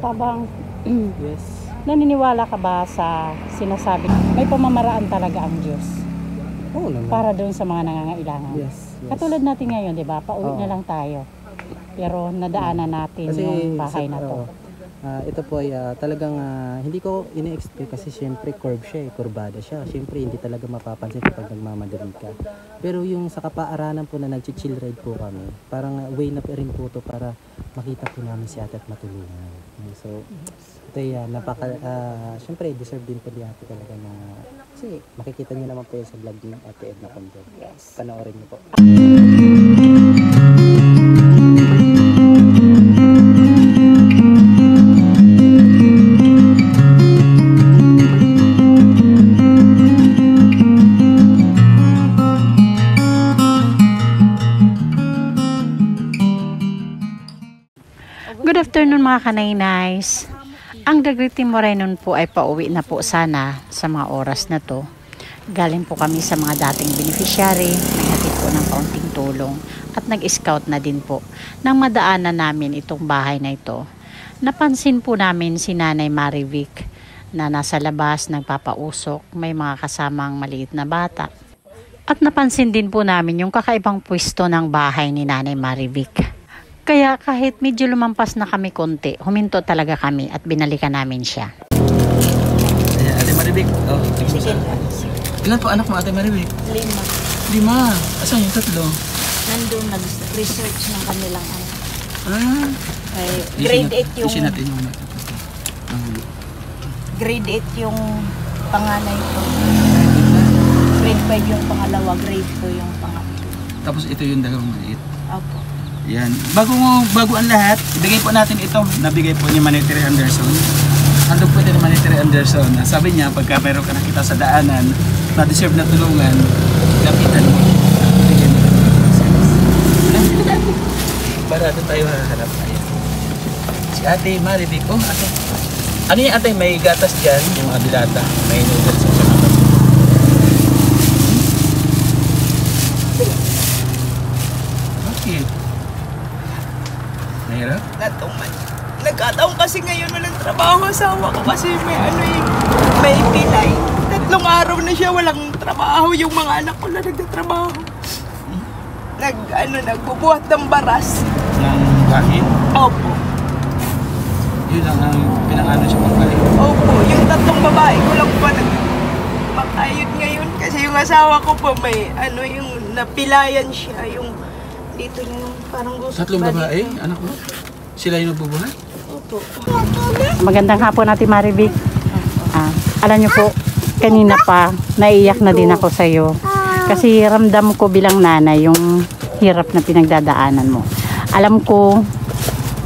Tabang, Yes. naniniwala ka ba sa sinasabi may pamamaraan talaga ang Diyos Oo naman. para doon sa mga nangangailangan? Yes. Katulad natin ngayon, di ba? Pauwi Oo. na lang tayo. Pero nadaanan natin Kasi yung bahay na to. ito po ay talagang hindi ko ine-expect kasi syempre curve siya kurbada siya. Syempre hindi talaga mapapansin kapag nagmamadali ka. Pero yung sa kapaaranan po na nag-chill ride po kami, parang way na rin po to para makita po namin si ate at matulungan. So, ito yan, syempre deserve din po ni ate talaga na kasi makikita niyo naman po yan sa vlog ni Ate Edna Condo. Yes. Panoorin niyo po. Good afternoon mga kanay-nays. Ang Dagriti Morenon po ay pauwi na po sana sa mga oras na to. Galing po kami sa mga dating beneficiary, naghatid po ng kaunting tulong at nag-scout na din po nang madaanan namin itong bahay na ito. Napansin po namin si Nanay Marivic na nasa labas nagpapausok, may mga kasamang maliit na bata. At napansin din po namin yung kakaibang pwesto ng bahay ni Nanay Marivic. Kaya kahit medyo lumampas na kami konti, huminto talaga kami at binalikan namin siya. Ayan, Ate Marivic. Oh, Sige. ilan po anak mo, Ate Marivic? 5. 5. Asan yung tatlo? Nandun nag-research ng kanilang ano. Grade 8 yung Isin natin yung ano. grade 8 yung panganay ko. Grade 5 yung pangalawa, grade 2 yung pangatlo. Tapos ito yung dalawang maliit. Opo. Yan. Bago ang lahat, ibigay po natin ito. Nabigay po ni Manitiri Anderson. Andun po din ni Manitiri Anderson. Sabi niya, pagka mayroon ka nakita sa daanan, na deserve na tulungan, lapitan mo. Bigyan mo. Para doon tayo hahanap tayo. Si Ate Marivic. Oh, ate. Ano yung ate? May gatas dyan, yung mga dilata. May noodles sa mga. Okay. Mahirap? Nagkataon kasi ngayon walang trabaho asawa ko kasi may pilay. 3 araw na siya walang trabaho, yung mga anak ko na nagtatrabaho. Nagbubuhat ng baras. Ng kahit? Opo. Yun ang pinangano siya pagkalit. Opo, yung 3 babae ko lang pa nagpakayod ngayon kasi yung asawa ko po may yung napilayan siya, yung dito yung parang gusto. 3 babae, anak mo? Sila yung nagbubuhat? Opo. Magandang hapon Ate Marivic. Alam niyo po, kanina pa naiyak na din ako sa iyo. Kasi ramdam ko bilang nanay yung hirap na pinagdadaanan mo. Alam ko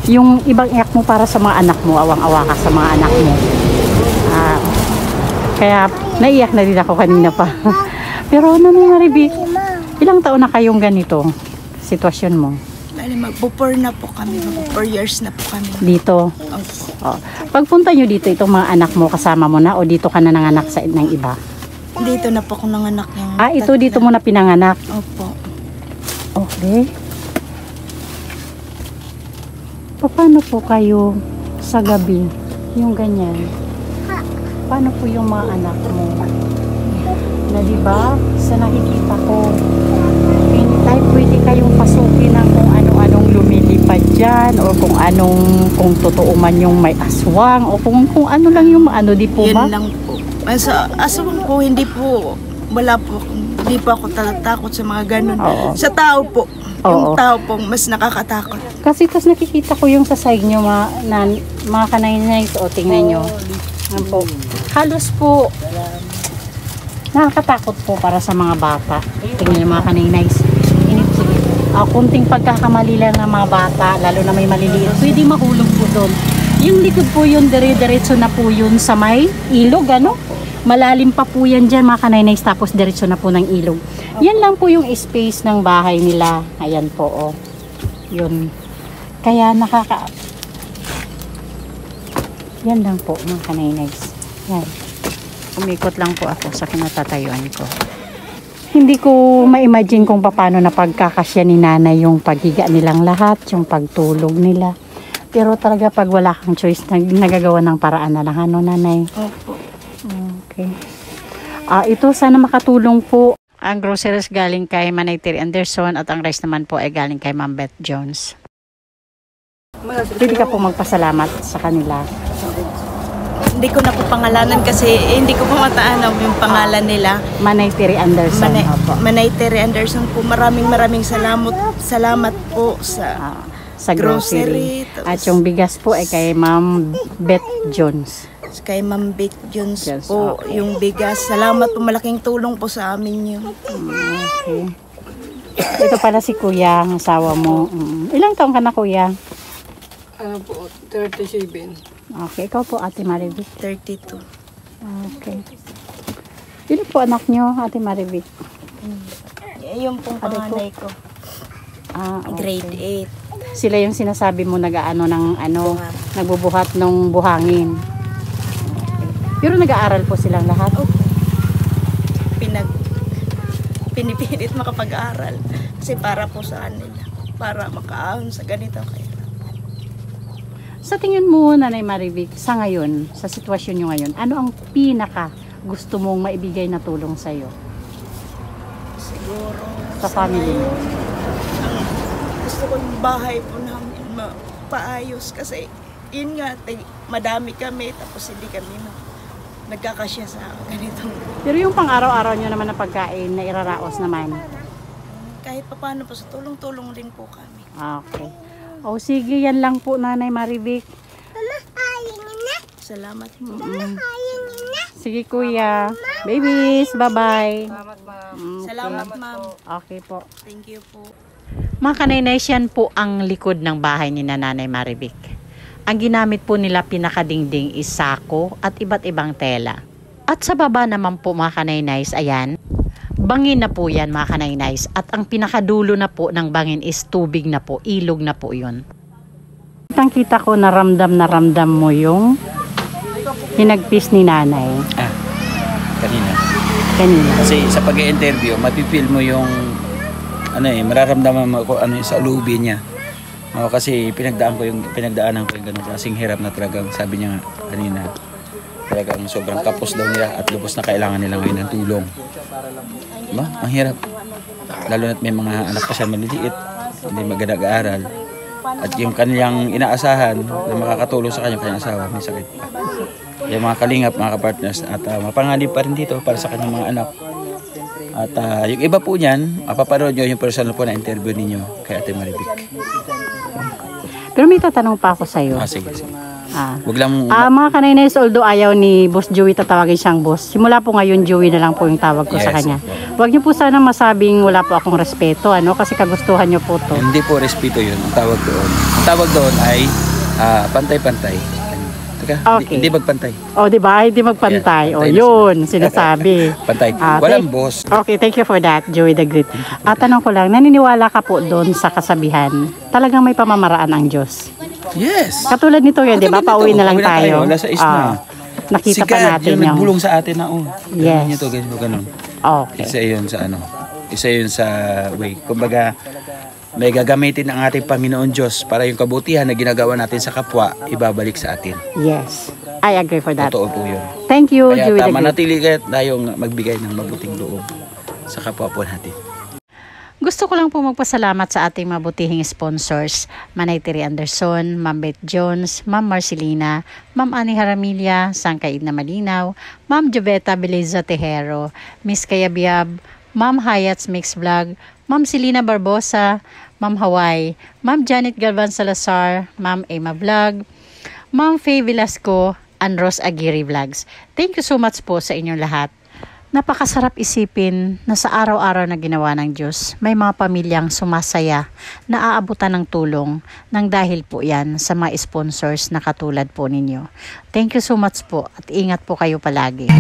yung ibang iyak mo para sa mga anak mo, awang-awa ka sa mga anak mo. Kaya naiyak na din ako kanina pa. Pero Nanay Marivic, ilang taon na kayong ganito? Sitwasyon mo? Bali, magpo-4 na po kami, magpo-4 years na po kami. Dito? Opo. Oh. Pagpunta nyo dito, itong mga anak mo, kasama mo na o dito ka na nanganak sa ng iba? Dito na po ako nanganak yung Ito dito mo na pinanganak? Opo. Okay. Paano po kayo sa gabi? Yung ganyan? Paano po yung mga anak mo? Na diba, sa nakikita ko, anytime pwede kayong pasukin ng kung ano-anong lumilipad dyan o kung totoo man yung may aswang o kung ano lang yung di po ba? Yan lang po. Sa aswang po, hindi po, wala po, hindi po ako tatakot sa mga ganun. Oo. Sa tao po, Oo. yung tao po, mas nakakatakot. Kasi tas nakikita ko yung sa side nyo mga kanay-nays o tingnan nyo. Yan po. Halos po nakakatakot po para sa mga bata. Tingnan nyo mga kanay-nays. Kunting pagkakamali lang ng mga bata, lalo na may maliliit, pwede mahulog po doon. Yung likod po yun, dire-diretso na po yun sa may ilog, malalim pa po yan dyan mga kanay-nays, tapos diretso na po ng ilog. Yan lang po yung space ng bahay nila. Ayan po, oh. Yun. Kaya yan lang po mga kanay-nays. Yan. Umikot lang po ako sa kinatatayuan ko. Hindi ko ma-imagine kung paano na pagkakasya ni nanay yung paghiga nilang lahat, yung pagtulog nila. Pero talaga pag wala kang choice, nagagawa ng paraan na lang, ano, nanay? Opo. Okay. Ito sana makatulong po. Ang groceries galing kay Manay Terry Anderson at ang rice naman po ay galing kay Ma'am Beth Jones. Pwede ka po magpasalamat sa kanila. Hindi ko na po pangalanan kasi hindi ko po mataanap yung pangalan nila. Manay Terry Anderson. Manay Terry Anderson po. Maraming salamat po sa grocery. At yung bigas po ay kay Ma'am Beth Jones. Kay Ma'am Beth Jones Yes, po. okay. Yung bigas. Salamat po. Malaking tulong po sa amin yun. Okay. Ito pala si Kuya, ang asawa mo. Ilang taong ka na, Kuya? Ano po, 37. Okay, ikaw po, Ate Marivic. 32. Okay. Ilan po anak nyo, Ate Marivic? Yung pong panganay ko. Okay. Grade 8. Sila yung sinasabi mo nagbubuhat ng buhangin. Okay. Pero nag-aaral po silang lahat? Pinipilit makapag-aral. Kasi para po sa kanila. Para makaahon sa ganito kayo. Sa tingin mo, Nanay Marivic, sa ngayon, sa sitwasyon nyo ngayon, ano ang pinaka gusto mong maibigay na tulong sa'yo? Siguro. Sa family mo? Gusto ko yung bahay po namin mapaayos kasi yun nga, madami kami tapos hindi kami nagkakasya sa ganitong. Pero yung pang-araw-araw nyo naman na pagkain na iraraos naman? Kahit pa paano po, sa tulong-tulong din po kami. Okay. O sige, yan lang po, Nanay Marivic. Salamat po. Sige, Kuya. Babies, bye-bye. Salamat, ma'am. Salamat, ma'am. Okay po. Thank you po. Mga kanainays, yan po ang likod ng bahay ni Nanay Marivic. Ang ginamit po nila pinakadingding is sako at iba't ibang tela. At sa baba naman po mga kanainays, ayan, bangin na po yan mga kanainays. At ang pinakadulo na po ng bangin is tubig na po, ilog na po yun. Kitang-kita ko na ramdam mo yung hinagpis ni nanay. Kanina. Kasi sa pag-i-interview, mapipil mo yung mararamdaman mo kung ano yung sa ulubi niya. Kasi pinagdaanan ko yung ganun klaseng hirap na talagang sabi niya kanina. Talagang sobrang kapos daw nila at lubos na kailangan nila ngayon ng tulong. Diba? Ang hirap. Lalo na't may mga anak pa siya maliliit, hindi maganda nag-aaral. At yung kanilang inaasahan na makakatulong sa kanyang asawa, may sakit pa. Yung mga kalingap, mga kapartners, at mapanganib pa rin dito para sa kanyang mga anak. At yung iba po niyan, mapaparoon nyo yung personal po na interview ninyo kay Ate Marivic. Pero may tatanong pa ako sa'yo. Sige. Wag lang mga kanainays, although ayaw ni Boss Joey tatawagin siyang boss, simula po ngayon Joey na lang po yung tawag ko sa kanya. Huwag niyo po sana masabing wala po akong respeto, kasi kagustuhan niyo po to. Hindi po respeto yun ang tawag doon. Ang tawag doon ay pantay-pantay. Teka, Okay. hindi magpantay. Di ba? Hindi magpantay. Yeah, pantay na yun, sinasabi. Pantay. Walang boss. Okay, thank you for that, Joey the Great. Tanong ko lang, naniniwala ka po doon sa kasabihan, talagang may pamamaraan ang Diyos? Yes. Katulad nito yun, di ba? Pauwi na lang tayo. Alas 6 na. Nakita Si pa God, natin yung yung... nagbulong sa atin na, Yes. ganyan. Okay. Isa yun sa way. Kumbaga, may gagamitin ang ating Panginoon Diyos para yung kabutihan na ginagawa natin sa kapwa, ibabalik sa atin. Yes. I agree for that. Totoo po yun. Thank you, Kaya Joey the Great. manatili kayo tayong magbigay ng mabuting loob sa kapwa po natin. Gusto ko lang po magpasalamat sa ating mabutihing sponsors, Manay Terry Anderson, Ma'am Beth Jones, Ma'am Marcelina, Ma'am Annie Haramilla, Sangkaid na Malinaw, Ma'am Joveta Beleza Tejero, Miss Kayabyab, Ma'am Hayat's Mix Vlog, Ma'am Selena Barbosa, Ma'am Hawaii, Ma'am Janet Galvan Salazar, Ma'am Emma Vlog, Ma'am Faye Velasco, and Rose Aguirre Vlogs. Thank you so much po sa inyong lahat. Napakasarap isipin na sa araw-araw na ginawa ng Diyos, may mga pamilyang sumasaya na aabutan ng tulong nang dahil po yan sa mga sponsors na katulad po ninyo. Thank you so much po at ingat po kayo palagi.